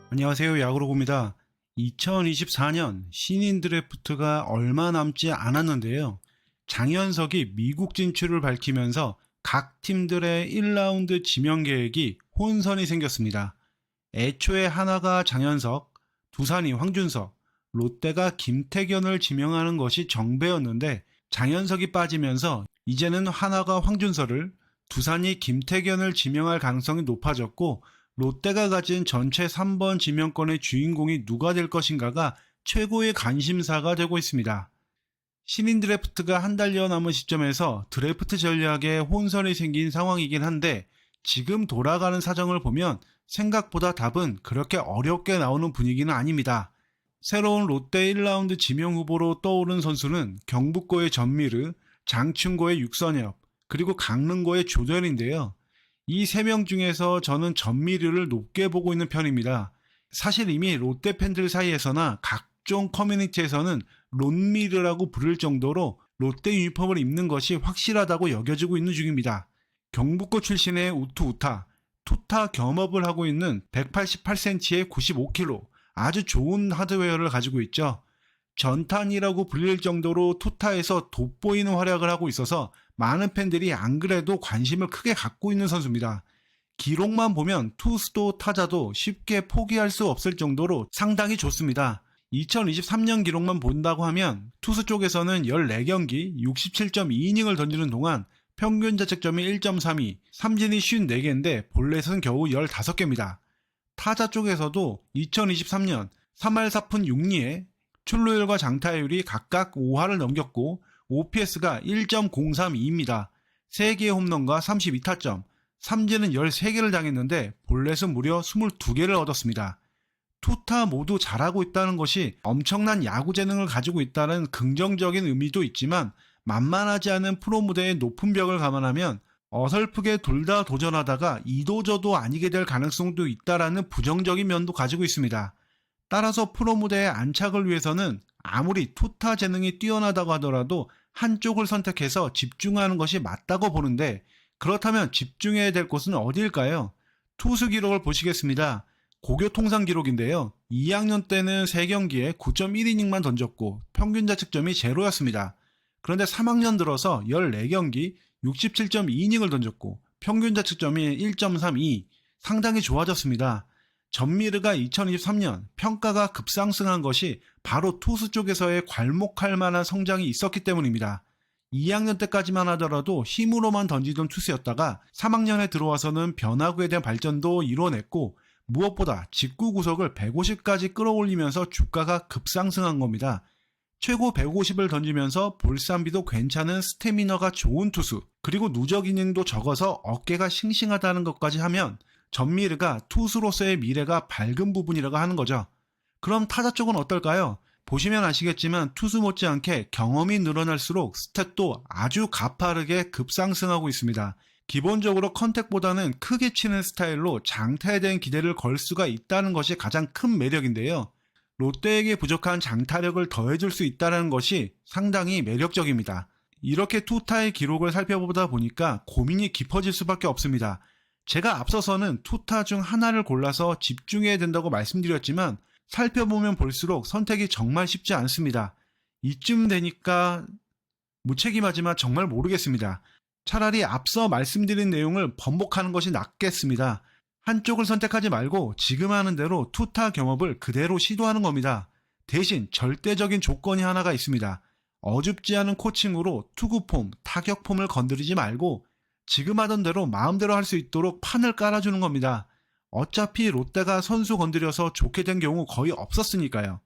안녕하세요. 야구로고입니다. 2024년 신인 드래프트가 얼마 남지 않았는데요. 장현석이 미국 진출을 밝히면서 각 팀들의 1라운드 지명 계획이 혼선이 생겼습니다. 애초에 하나가 장현석, 두산이 황준석, 롯데가 김태견을 지명하는 것이 정배였는데 장현석이 빠지면서 이제는 하나가 황준석을, 두산이 김태견을 지명할 가능성이 높아졌고 롯데가 가진 전체 3번 지명권의 주인공이 누가 될 것인가가 최고의 관심사가 되고 있습니다. 신인 드래프트가 한 달여 남은 시점에서 드래프트 전략에 혼선이 생긴 상황이긴 한데 지금 돌아가는 사정을 보면 생각보다 답은 그렇게 어렵게 나오는 분위기는 아닙니다. 새로운 롯데 1라운드 지명 후보로 떠오른 선수는 경북고의 전미르, 장충고의 육선엽, 그리고 강릉고의 조던인데요. 이 3명 중에서 저는 전미르를 높게 보고 있는 편입니다. 사실 이미 롯데 팬들 사이에서나 각종 커뮤니티에서는 롯미르라고 부를 정도로 롯데 유니폼을 입는 것이 확실하다고 여겨지고 있는 중입니다. 경북고 출신의 우투 투타 겸업을 하고 있는 188cm에 95kg, 아주 좋은 하드웨어를 가지고 있죠. 전탄이라고 불릴 정도로 투타에서 돋보이는 활약을 하고 있어서 많은 팬들이 안 그래도 관심을 크게 갖고 있는 선수입니다. 기록만 보면 투수도 타자도 쉽게 포기할 수 없을 정도로 상당히 좋습니다. 2023년 기록만 본다고 하면 투수 쪽에서는 14경기 67.2이닝을 던지는 동안 평균 자책점이 1.32, 삼진이 54개인데 볼넷은 겨우 15개입니다. 타자 쪽에서도 2023년 3할 4푼 6리에 출루율과 장타율이 각각 5할을 넘겼고 OPS가 1.032입니다. 3개의 홈런과 32타점, 삼진은 13개를 당했는데 볼넷은 무려 22개를 얻었습니다. 투타 모두 잘하고 있다는 것이 엄청난 야구 재능을 가지고 있다는 긍정적인 의미도 있지만 만만하지 않은 프로 무대의 높은 벽을 감안하면 어설프게 둘 다 도전하다가 이도저도 아니게 될 가능성도 있다라는 부정적인 면도 가지고 있습니다. 따라서 프로 무대의 안착을 위해서는 아무리 투타 재능이 뛰어나다고 하더라도 한쪽을 선택해서 집중하는 것이 맞다고 보는데 그렇다면 집중해야 될 곳은 어디일까요? 투수 기록을 보시겠습니다. 고교 통산 기록인데요. 2학년 때는 3경기에 9.1이닝만 던졌고 평균 자책점이 제로였습니다. 그런데 3학년 들어서 14경기 67.2이닝을 던졌고 평균 자책점이 1.32, 상당히 좋아졌습니다. 전미르가 2023년 평가가 급상승한 것이 바로 투수 쪽에서의 괄목할 만한 성장이 있었기 때문입니다. 2학년 때까지만 하더라도 힘으로만 던지던 투수였다가 3학년에 들어와서는 변화구에 대한 발전도 이뤄냈고 무엇보다 직구 구속을 150까지 끌어올리면서 주가가 급상승한 겁니다. 최고 150을 던지면서 볼쌈비도 괜찮은 스태미너가 좋은 투수, 그리고 누적 이닝도 적어서 어깨가 싱싱하다는 것까지 하면 전미르가 투수로서의 미래가 밝은 부분이라고 하는 거죠. 그럼 타자 쪽은 어떨까요? 보시면 아시겠지만 투수 못지않게 경험이 늘어날수록 스탯도 아주 가파르게 급상승하고 있습니다. 기본적으로 컨택보다는 크게 치는 스타일로 장타에 대한 기대를 걸 수가 있다는 것이 가장 큰 매력인데요. 롯데에게 부족한 장타력을 더해줄 수 있다는 것이 상당히 매력적입니다. 이렇게 투타의 기록을 살펴보다 보니까 고민이 깊어질 수밖에 없습니다. 제가 앞서서는 투타 중 하나를 골라서 집중해야 된다고 말씀드렸지만 살펴보면 볼수록 선택이 정말 쉽지 않습니다. 이쯤 되니까 무책임하지만 정말 모르겠습니다. 차라리 앞서 말씀드린 내용을 번복하는 것이 낫겠습니다. 한쪽을 선택하지 말고 지금 하는 대로 투타 겸업을 그대로 시도하는 겁니다. 대신 절대적인 조건이 하나가 있습니다. 어줍지 않은 코칭으로 투구폼, 타격폼을 건드리지 말고 지금 하던 대로 마음대로 할 수 있도록 판을 깔아주는 겁니다. 어차피 롯데가 선수 건드려서 좋게 된 경우 거의 없었으니까요.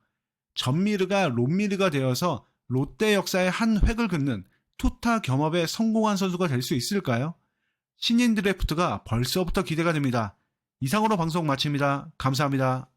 전미르가 롯미르가 되어서 롯데 역사의 한 획을 긋는 투타 겸업에 성공한 선수가 될 수 있을까요? 신인 드래프트가 벌써부터 기대가 됩니다. 이상으로 방송 마칩니다. 감사합니다.